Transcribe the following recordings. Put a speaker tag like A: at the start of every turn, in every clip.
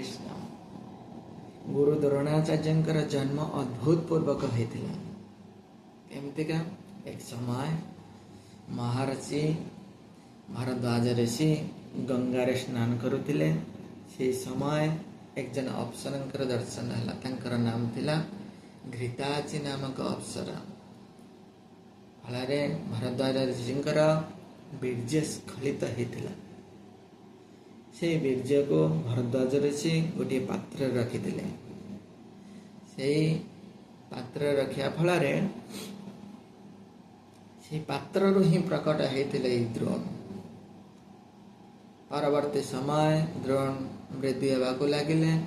A: कृष्ण। गुरु द्रोणाचार्य जन्म अद्भुत पूर्वक होता। केमतिका एक समय महर्षि भारद्वाज ऋषि गंगार स्नान करुले। से समय एक जन अप्सरंकर दर्शन है। नाम थिला घृताची नामक अप्सरा। फल भारद्वाज ऋषिंकर बीर्य स्खलित होता। से बीर्य को भारद्वाज ऋषि गोटे पात्र रखिले। से पात्र रखा फल से पात्र ही प्रकट होते द्रोण। परवर्ती समय द्रोण वृद्धि होगा लगिले।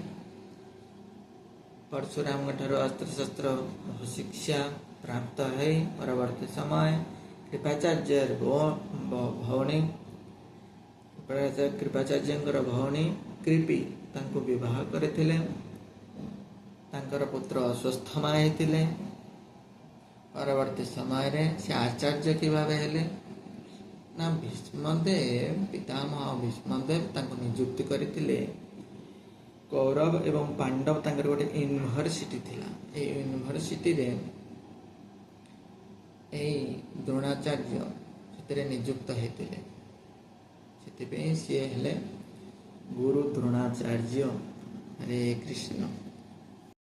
A: परशुराम ठार अस्त्र शस्त्र शिक्षा प्राप्त है। परवर्ती समय कृपाचार्य भौणी कृपाचार्य भौणी कृपी तांको विवाह करथिले। तांकर पुत्र अस्वस्थमा होते। परवर्ती समय रे से आचार्य कि भाव हेले ना भीष्मदेव पितामह भीष्मदेव तांको नियुक्ति करथिले। कौरव एवं पांडव तांकर गोटे यूनिवर्सिटी थिला। ए यूनिवर्सिटी रे ए द्रोणाचार्य सेतरे नियुक्त हेतिले। सेतिपे सी हेले गुरु द्रोणाचार्य। हरे कृष्ण।